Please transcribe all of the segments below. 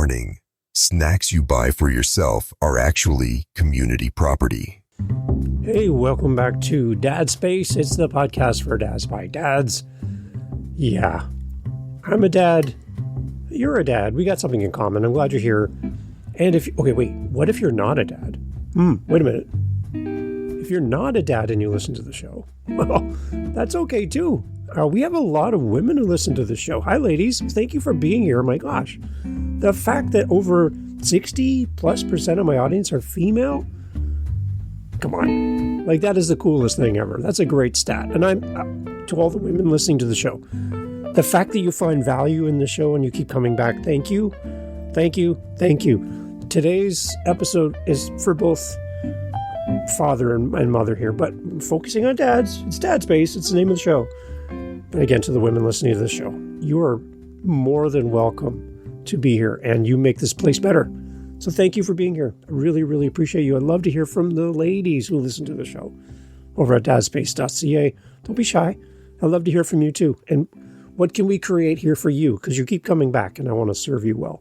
Warning: snacks you buy for yourself are actually community property. Hey, welcome back to Dad Space. It's the podcast for dads by dads. Yeah, I'm a dad. You're a dad. We got something in common. I'm glad you're here. And what if you're not a dad? Wait a minute. If you're not a dad and you listen to the show, well, that's okay too. We have a lot of women who listen to the show. Hi, ladies. Thank you for being here. My gosh. The fact that over 60+% of my audience are female, come on. Like, that is the coolest thing ever. That's a great stat. And I'm to all the women listening to the show, the fact that you find value in the show and you keep coming back, thank you. Thank you. Thank you. Today's episode is for both father and mother here, but focusing on dads. It's Dad Space. It's the name of the show. But again, to the women listening to this show, you are more than welcome to be here, and you make this place better. So thank you for being here. I really, really appreciate you. I'd love to hear from the ladies who listen to the show over at dadspace.ca. Don't be shy. I'd love to hear from you too. And what can we create here for you? Because you keep coming back, and I want to serve you well.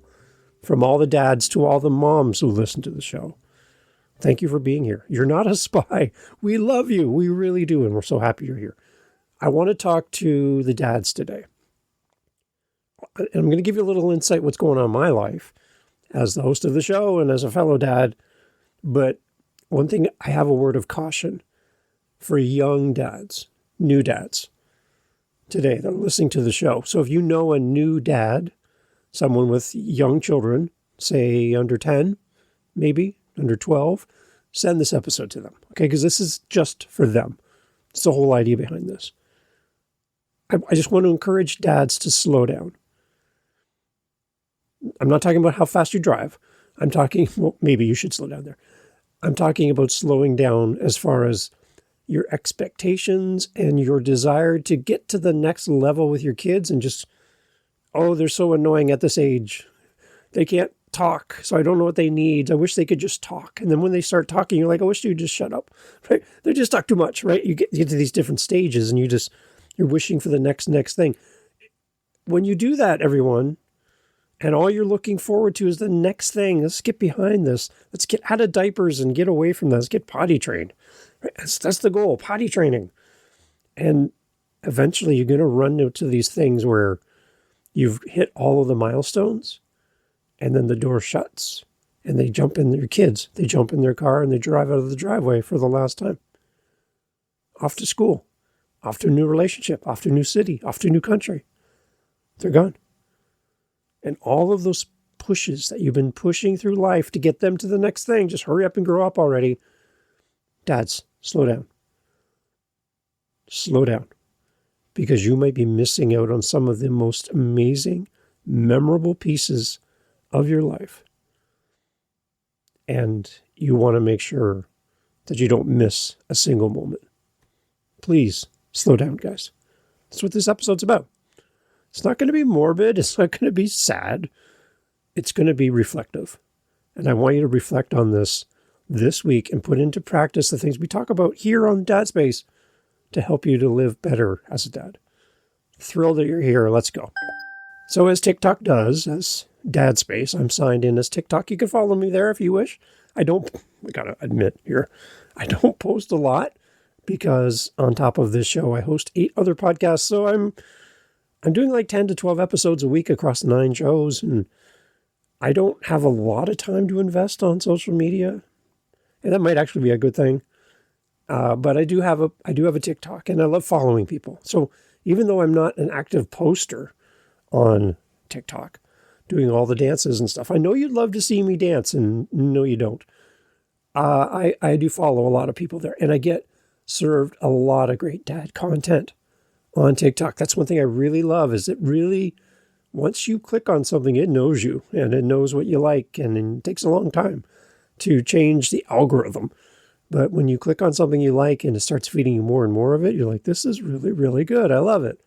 From all the dads to all the moms who listen to the show, thank you for being here. You're not a spy. We love you. We really do, and we're so happy you're here. I want to talk to the dads today. And I'm going to give you a little insight what's going on in my life as the host of the show and as a fellow dad. But one thing, I have a word of caution for young dads, new dads today that are listening to the show. So if you know a new dad, someone with young children, say under 10, maybe under 12, send this episode to them, okay? Because this is just for them. It's the whole idea behind this. I just want to encourage dads to slow down. I'm not talking about how fast you drive. I'm talking, well, maybe you should slow down there. I'm talking about slowing down as far as your expectations and your desire to get to the next level with your kids and just, oh, they're so annoying at this age. They can't talk, so I don't know what they need. I wish they could just talk. And then when they start talking, you're like, I wish you'd just shut up. Right? They just talk too much, right? You get to these different stages and you're wishing for the next thing. When you do that, everyone, and all you're looking forward to is the next thing, let's get behind this. Let's get out of diapers and get away from that. Let's get potty trained. Right? That's the goal, potty training. And eventually you're going to run into these things where you've hit all of the milestones and then the door shuts and they jump in, your kids, they jump in their car and they drive out of the driveway for the last time. Off to school. Off to a new relationship, off to a new city, off to a new country. They're gone. And all of those pushes that you've been pushing through life to get them to the next thing, just hurry up and grow up already. Dads, slow down. Slow down. Because you might be missing out on some of the most amazing, memorable pieces of your life. And you want to make sure that you don't miss a single moment. Please, slow down, guys. That's what this episode's about. It's not going to be morbid. It's not going to be sad. It's going to be reflective. And I want you to reflect on this week and put into practice the things we talk about here on Dad Space to help you to live better as a dad. Thrilled that you're here. Let's go. So as TikTok does, as Dad Space, I'm signed in as TikTok. You can follow me there if you wish. I got to admit here, I don't post a lot. Because on top of this show, I host 8 other podcasts. So I'm doing like 10 to 12 episodes a week across 9 shows. And I don't have a lot of time to invest on social media. And that might actually be a good thing. But I do have a TikTok and I love following people. So even though I'm not an active poster on TikTok, doing all the dances and stuff, I know you'd love to see me dance, and no, you don't. I do follow a lot of people there, and I get served a lot of great dad content on TikTok. That's one thing I really love, is it really, once you click on something, it knows you and it knows what you like, and it takes a long time to change the algorithm. But when you click on something you like and it starts feeding you more and more of it, you're like, this is really, really good. I love it.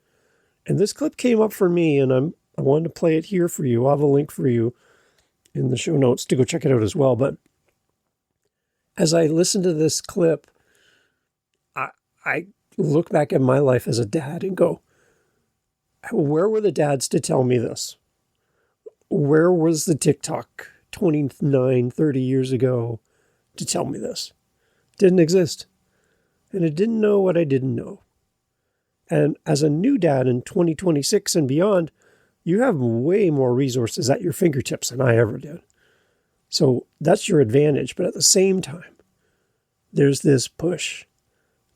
And this clip came up for me, and I wanted to play it here for you. I'll have a link for you in the show notes to go check it out as well. But as I listen to this clip, I look back at my life as a dad and go, where were the dads to tell me this? Where was the TikTok 29, 30 years ago to tell me this? Didn't exist. And it didn't know what I didn't know. And as a new dad in 2026 and beyond, you have way more resources at your fingertips than I ever did. So that's your advantage. But at the same time, there's this push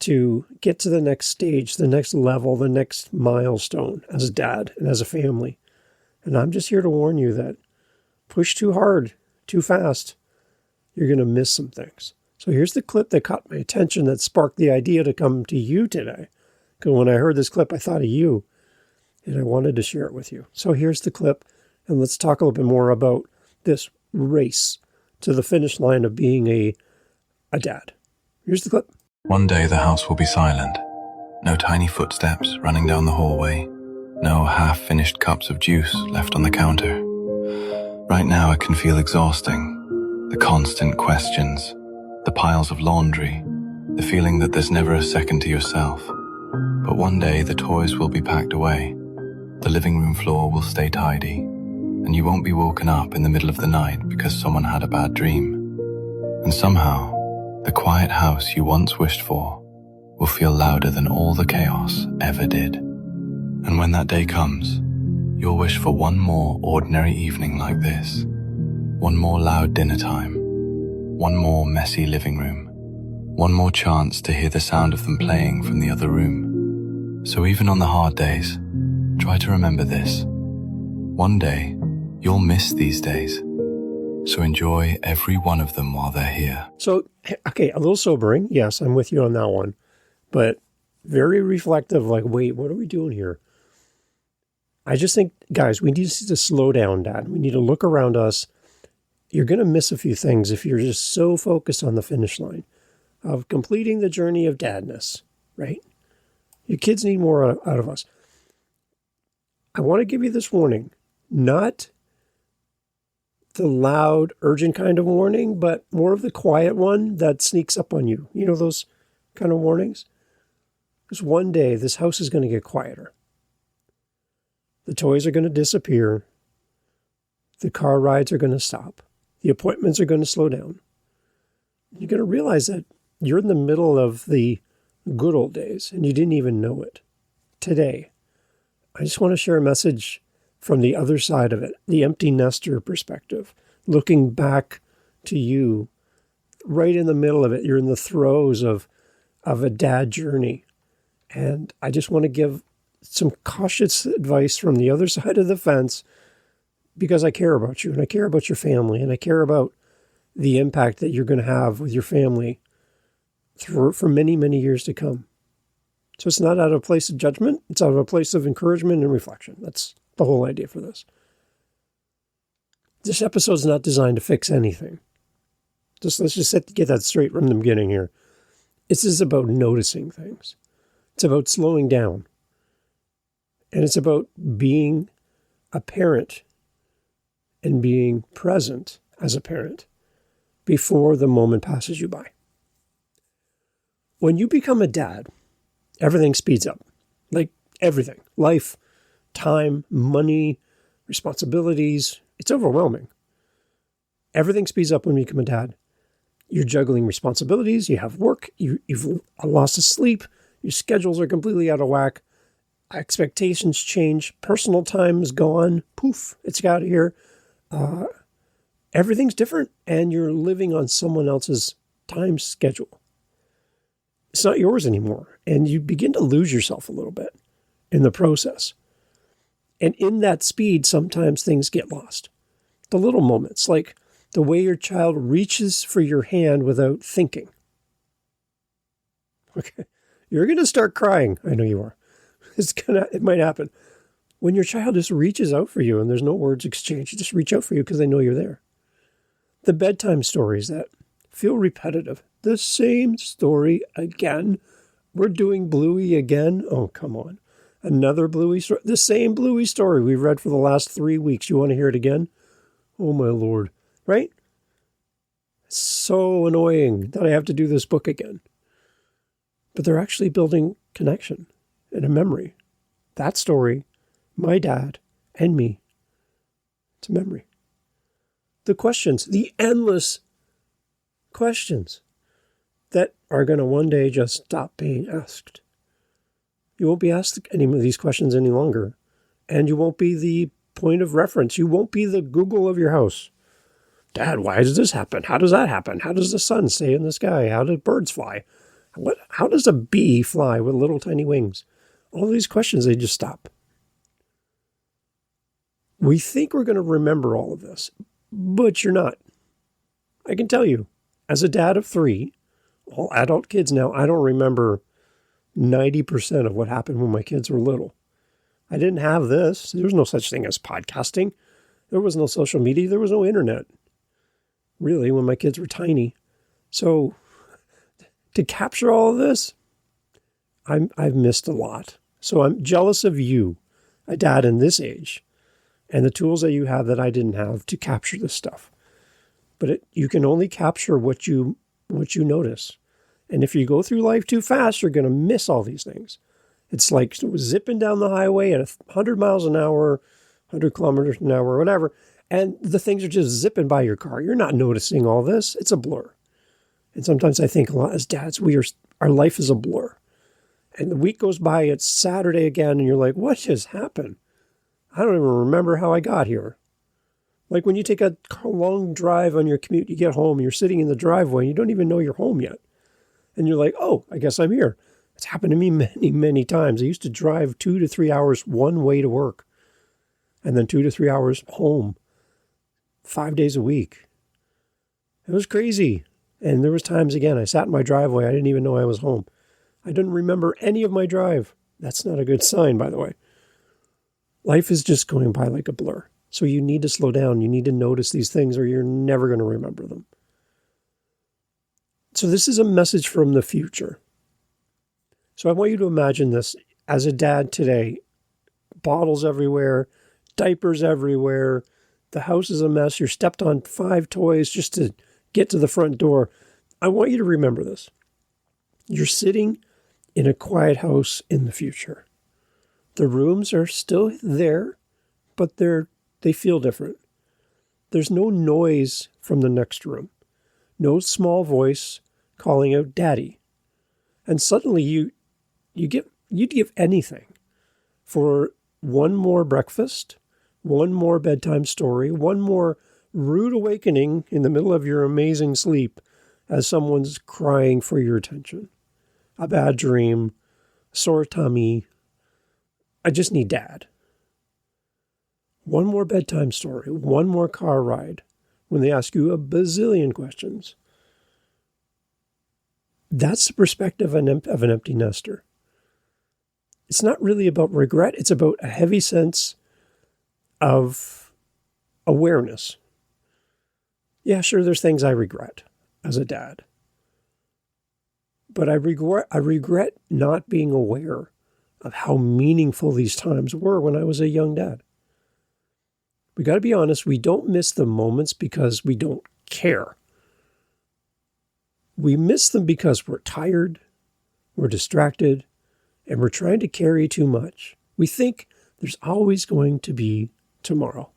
to get to the next stage, the next level, the next milestone as a dad and as a family. And I'm just here to warn you that push too hard, too fast, you're going to miss some things. So here's the clip that caught my attention that sparked the idea to come to you today. Because when I heard this clip, I thought of you, and I wanted to share it with you. So here's the clip, and let's talk a little bit more about this race to the finish line of being a dad. Here's the clip. One day the house will be silent. No tiny footsteps running down the hallway. No half-finished cups of juice left on the counter. Right now it can feel exhausting. The constant questions, the piles of laundry, the feeling that there's never a second to yourself. But one day the toys will be packed away. The living room floor will stay tidy. And you won't be woken up in the middle of the night because someone had a bad dream. And somehow, the quiet house you once wished for will feel louder than all the chaos ever did. And when that day comes, you'll wish for one more ordinary evening like this. One more loud dinner time. One more messy living room. One more chance to hear the sound of them playing from the other room. So even on the hard days, try to remember this. One day, you'll miss these days. So enjoy every one of them while they're here. So, okay, a little sobering. Yes, I'm with you on that one. But very reflective, like, wait, what are we doing here? I just think, guys, we need to slow down, Dad. We need to look around us. You're going to miss a few things if you're just so focused on the finish line of completing the journey of dadness, right? Your kids need more out of us. I want to give you this warning, not the loud, urgent kind of warning, but more of the quiet one that sneaks up on you. You know those kind of warnings? Because one day this house is going to get quieter. The toys are going to disappear. The car rides are going to stop. The appointments are going to slow down. You're going to realize that you're in the middle of the good old days and you didn't even know it. Today, I just want to share a message from the other side of it, the empty nester perspective, looking back to you right in the middle of it. You're in the throes of a dad journey. And I just want to give some cautious advice from the other side of the fence because I care about you and I care about your family and I care about the impact that you're going to have with your family for many, many years to come. So it's not out of a place of judgment. It's out of a place of encouragement and reflection. That's the whole idea for this. This episode is not designed to fix anything. Let's just get that straight from the beginning here. This is about noticing things. It's about slowing down. And it's about being a parent and being present as a parent before the moment passes you by. When you become a dad, everything speeds up. Like everything. Life, time, money, responsibilities. It's overwhelming. Everything speeds up when you become a dad. You're juggling responsibilities. You have work. You've lost sleep. Your schedules are completely out of whack. Expectations change. Personal time is gone. Poof, it's out of here. Everything's different, and you're living on someone else's time schedule. It's not yours anymore, and you begin to lose yourself a little bit in the process. And in that speed, sometimes things get lost. The little moments, like the way your child reaches for your hand without thinking. Okay, you're going to start crying. I know you are. It might happen. When your child just reaches out for you and there's no words exchanged, you just reach out for you because they know you're there. The bedtime stories that feel repetitive. The same story again. We're doing Bluey again. Oh, come on. Another Bluey story. The same Bluey story we read for the last 3 weeks. You want to hear it again? Oh, my Lord. Right? It's so annoying that I have to do this book again. But they're actually building connection and a memory. That story, my dad, and me. It's a memory. The questions, the endless questions that are going to one day just stop being asked. You won't be asked any of these questions any longer, and you won't be the point of reference. You won't be the Google of your house. Dad, why does this happen? How does that happen? How does the sun stay in the sky? How do birds fly? How does a bee fly with little tiny wings? All these questions, they just stop. We think we're going to remember all of this, but you're not. I can tell you, as a dad of 3, all adult kids now, I don't remember 90% of what happened when my kids were little. I didn't have this. There was no such thing as podcasting. There was no social media. There was no internet, really, when my kids were tiny. So to capture all of this, I've missed a lot. So I'm jealous of you, a dad in this age, and the tools that you have that I didn't have to capture this stuff. But you can only capture what you notice. And if you go through life too fast, you're going to miss all these things. It's like zipping down the highway at 100 miles an hour, 100 kilometers an hour, whatever, and the things are just zipping by your car. You're not noticing all this. It's a blur. And sometimes I think a lot as dads, our life is a blur. And the week goes by, it's Saturday again, and you're like, what just happened? I don't even remember how I got here. Like when you take a long drive on your commute, you get home, you're sitting in the driveway, and you don't even know you're home yet. And you're like, oh, I guess I'm here. It's happened to me many, many times. I used to drive 2 to 3 hours one way to work, and then 2 to 3 hours home, 5 days a week. It was crazy. And there was times, again, I sat in my driveway. I didn't even know I was home. I didn't remember any of my drive. That's not a good sign, by the way. Life is just going by like a blur. So you need to slow down. You need to notice these things or you're never going to remember them. So this is a message from the future. So I want you to imagine this as a dad today. Bottles everywhere, diapers everywhere. The house is a mess. You're stepped on 5 toys just to get to the front door. I want you to remember this. You're sitting in a quiet house in the future. The rooms are still there, but they feel different. There's no noise from the next room. No small voice calling out daddy. And suddenly you'd give anything for one more breakfast, one more bedtime story, one more rude awakening in the middle of your amazing sleep as someone's crying for your attention. A bad dream, sore tummy. I just need dad. One more bedtime story, one more car ride when they ask you a bazillion questions. That's the perspective of an empty nester. It's not really about regret. It's about a heavy sense of awareness. Yeah, sure, there's things I regret as a dad. But I regret not being aware of how meaningful these times were when I was a young dad. We got to be honest, we don't miss the moments because we don't care. We miss them because we're tired, we're distracted, and we're trying to carry too much. We think there's always going to be tomorrow.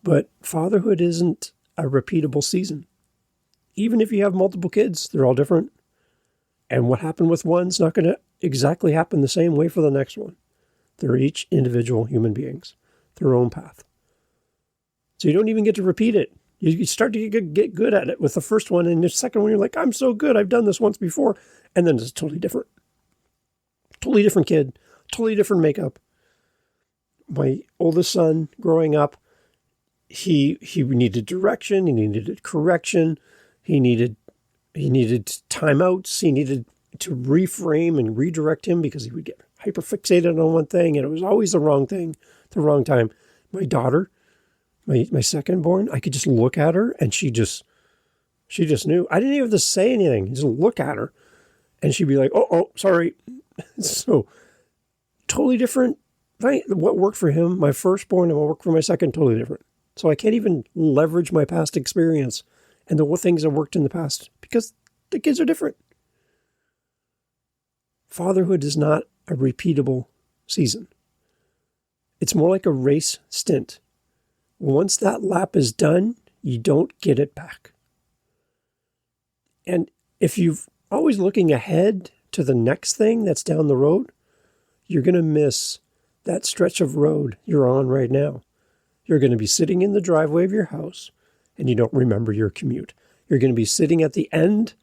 But fatherhood isn't a repeatable season. Even if you have multiple kids, they're all different. And what happened with one's not going to exactly happen the same way for the next one. They're each individual human beings, their own path. So you don't even get to repeat it. You start to get good at it with the first one, and the second one, you're like, I'm so good. I've done this once before. And then it's totally different. Totally different kid. Totally different makeup. My oldest son, growing up, he needed direction. He needed correction. He needed timeouts. He needed to reframe and redirect him because he would get hyperfixated on one thing, and it was always the wrong thing, the wrong time. My daughter, my second born, I could just look at her, and she just knew. I didn't even have to say anything. Just look at her, and she'd be like, "Oh, sorry." So totally different. What worked for him, my firstborn, and what worked for my second, totally different. So I can't even leverage my past experience and the things that worked in the past because the kids are different. Fatherhood is not a repeatable season. It's more like a race stint. Once that lap is done, you don't get it back. And if you're always looking ahead to the next thing that's down the road, you're going to miss that stretch of road you're on right now. You're going to be sitting in the driveway of your house and you don't remember your commute. You're going to be sitting at the end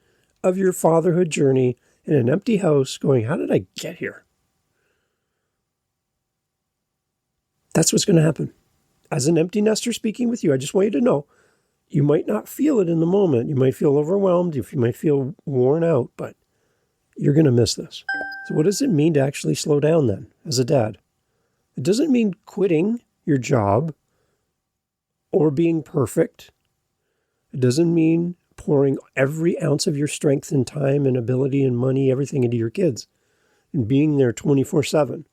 of your fatherhood journey in an empty house going, how did I get here? That's what's going to happen. As an empty nester speaking with you, I just want you to know, you might not feel it in the moment. You might feel overwhelmed. You might feel worn out, but you're going to miss this. So what does it mean to actually slow down then as a dad? It doesn't mean quitting your job or being perfect. It doesn't mean pouring every ounce of your strength and time and ability and money, everything into your kids and being there 24/7.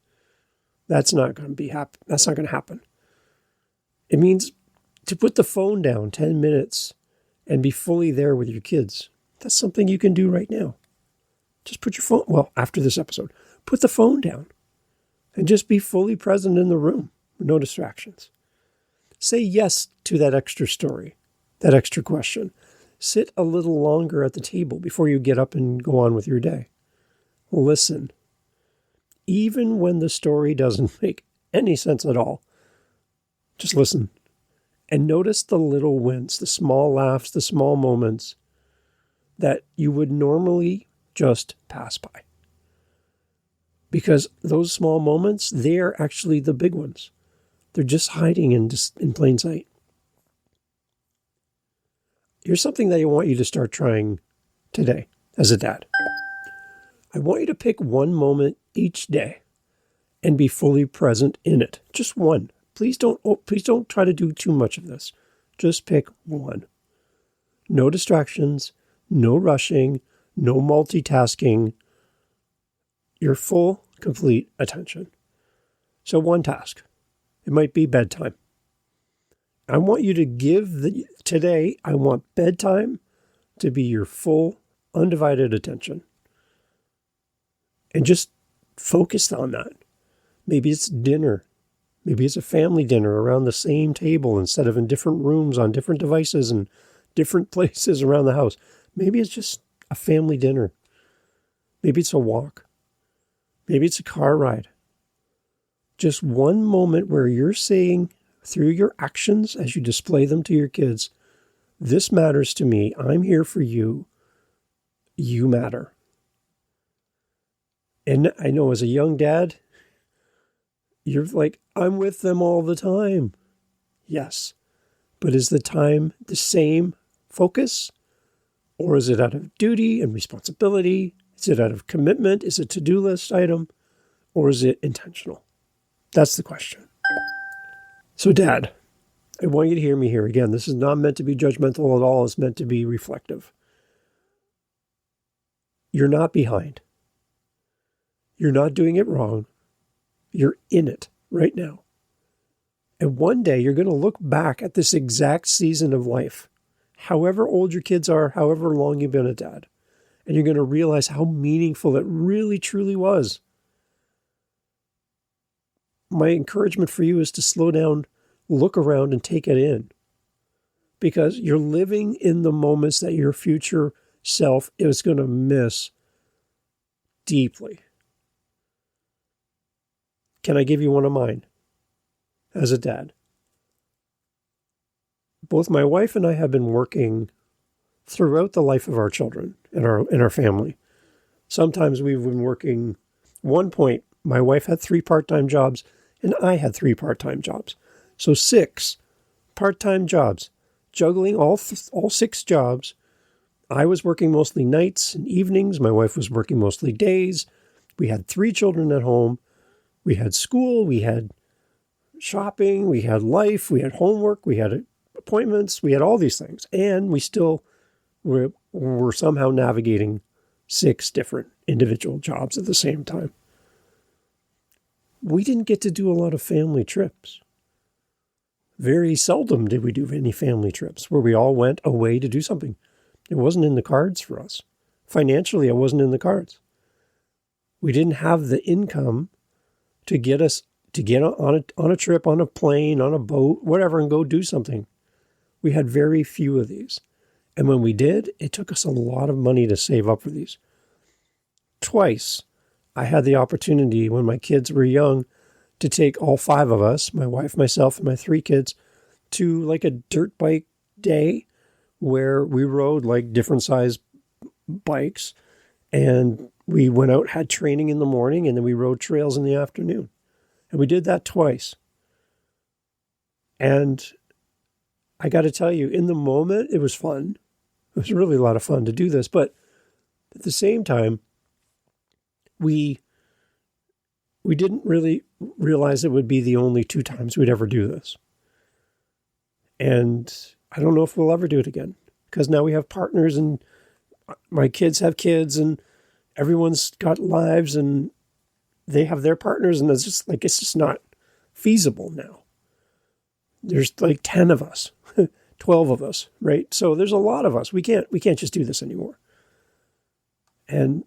That's not going to happen. It means to put the phone down 10 minutes and be fully there with your kids. That's something you can do right now. Just put your phone, after this episode, put the phone down and just be fully present in the room. No distractions. Say yes to that extra story, that extra question. Sit a little longer at the table before you get up and go on with your day. Listen. Even when the story doesn't make any sense at all, just listen and notice the little wins, the small laughs, the small moments that you would normally just pass by. Because those small moments, they're actually the big ones. They're just hiding in plain sight. Here's something that I want you to start trying today as a dad. I want you to pick one moment each day and be fully present in it. Just one. Please don't try to do too much of this. Just pick one. No distractions, no rushing, no multitasking. Your full, complete attention. So one task. It might be bedtime. I want you to today, I want bedtime to be your full, undivided attention. And just focus on that. Maybe it's dinner. Maybe it's a family dinner around the same table instead of in different rooms on different devices and different places around the house. Maybe it's just a family dinner. Maybe it's a walk. Maybe it's a car ride. Just one moment where you're saying through your actions as you display them to your kids, this matters to me. I'm here for you. You matter. And I know as a young dad, you're like, I'm with them all the time. Yes. But is the time the same focus? Or is it out of duty and responsibility? Is it out of commitment? Is it a to-do list item? Or is it intentional? That's the question. So Dad, I want you to hear me here. Again, this is not meant to be judgmental at all. It's meant to be reflective. You're not behind. You're not doing it wrong. You're in it right now. And one day you're going to look back at this exact season of life, however old your kids are, however long you've been a dad, and you're going to realize how meaningful it really, truly was. My encouragement for you is to slow down, look around, and take it in. Because you're living in the moments that your future self is going to miss deeply. Can I give you one of mine as a dad? Both my wife and I have been working throughout the life of our children and our family. Sometimes we've been working. One point, my wife had 3 part-time jobs and I had 3 part-time jobs. So 6 part-time jobs, juggling all 6 jobs. I was working mostly nights and evenings. My wife was working mostly days. We had 3 children at home. We had school, we had shopping, we had life, we had homework, we had appointments, we had all these things. And we still were somehow navigating 6 different individual jobs at the same time. We didn't get to do a lot of family trips. Very seldom did we do any family trips where we all went away to do something. It wasn't in the cards for us. Financially, it wasn't in the cards. We didn't have the income to get us to get on a trip, on a plane, on a boat, whatever, and go do something. We had very few of these. And when we did, it took us a lot of money to save up for these. Twice, I had the opportunity when my kids were young to take all 5 of us, my wife, myself, and my 3 kids, to like a dirt bike day where we rode like different size bikes. And we went out, had training in the morning, and then we rode trails in the afternoon. And we did that twice. And I got to tell you, in the moment, it was fun. It was really a lot of fun to do this. But at the same time, we didn't really realize it would be the only 2 times we'd ever do this. And I don't know if we'll ever do it again, because now we have partners and my kids have kids and everyone's got lives and they have their partners, and it's just not feasible now. There's like 10 of us, 12 of us, right? So there's a lot of us. We can't just do this anymore. And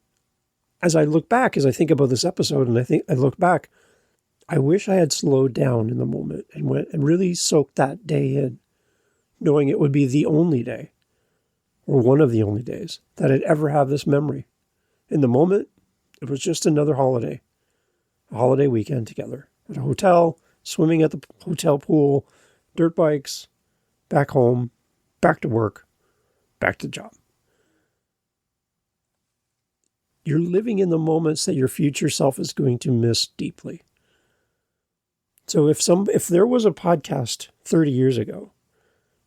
as I look back, as I think about this episode, and I look back, I wish I had slowed down in the moment and went and really soaked that day in, knowing it would be the only day, or one of the only days, that I'd ever have this memory. In the moment, it was just another holiday, a holiday weekend together at a hotel, swimming at the hotel pool, dirt bikes, back home, back to work, back to the job. You're living in the moments that your future self is going to miss deeply. So if there was a podcast 30 years ago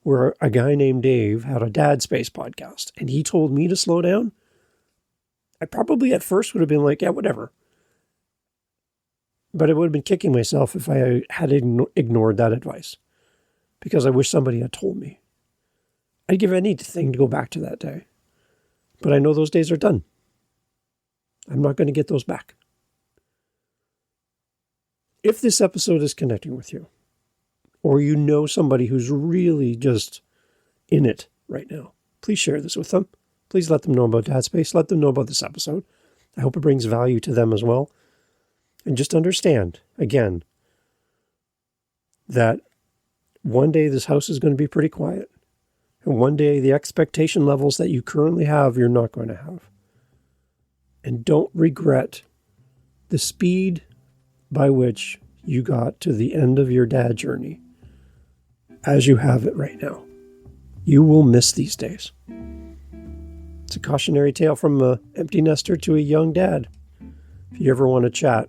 where a guy named Dave had a Dad Space podcast and he told me to slow down, I probably at first would have been like, yeah, whatever. But I would have been kicking myself if I had ignored that advice, because I wish somebody had told me. I'd give anything to go back to that day. But I know those days are done. I'm not going to get those back. If this episode is connecting with you, or you know somebody who's really just in it right now, please share this with them. Please let them know about Dad Space. Let them know about this episode. I hope it brings value to them as well. And just understand, again, that one day this house is going to be pretty quiet. And one day the expectation levels that you currently have, you're not going to have. And don't regret the speed by which you got to the end of your dad journey as you have it right now. You will miss these days. It's a cautionary tale from an empty nester to a young dad. If you ever want to chat,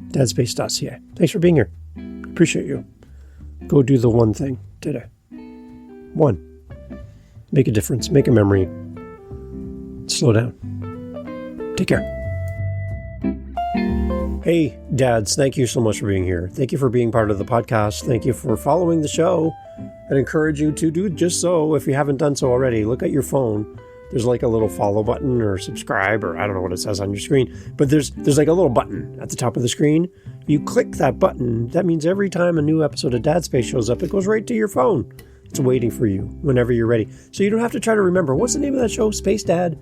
dadspace.ca. Thanks for being here. Appreciate you. Go do the one thing today. 1. Make a difference. Make a memory. Slow down. Take care. Hey, dads, thank you so much for being here. Thank you for being part of the podcast. Thank you for following the show. I'd encourage you to do just so if you haven't done so already. Look at your phone. There's like a little follow button or subscribe, or I don't know what it says on your screen, but there's like a little button at the top of the screen. You click that button. That means every time a new episode of Dad Space shows up, it goes right to your phone. It's waiting for you whenever you're ready. So you don't have to try to remember, what's the name of that show? Space Dad?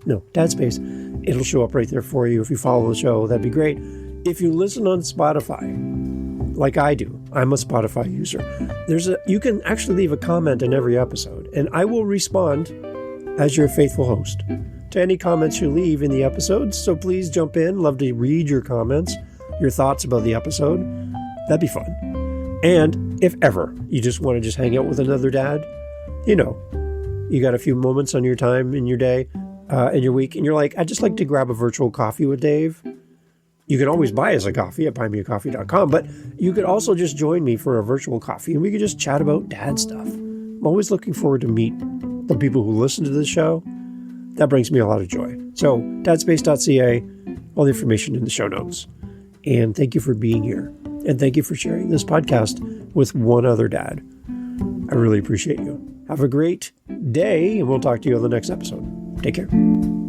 No, Dad Space. It'll show up right there for you if you follow the show. That'd be great. If you listen on Spotify, like I do, I'm a Spotify user. You can actually leave a comment in every episode, and I will respond as your faithful host to any comments you leave in the episodes. So please jump in. Love to read your comments, your thoughts about the episode. That'd be fun. And if ever you just want to just hang out with another dad, you got a few moments on your time in your day, in your week, and you're like, I'd just like to grab a virtual coffee with Dave. You can always buy us a coffee at buymeacoffee.com, but you could also just join me for a virtual coffee and we could just chat about dad stuff. I'm always looking forward to meet the people who listen to the show. That brings me a lot of joy. So dadspace.ca, all the information in the show notes. And thank you for being here. And thank you for sharing this podcast with one other dad. I really appreciate you. Have a great day, and we'll talk to you on the next episode. Take care.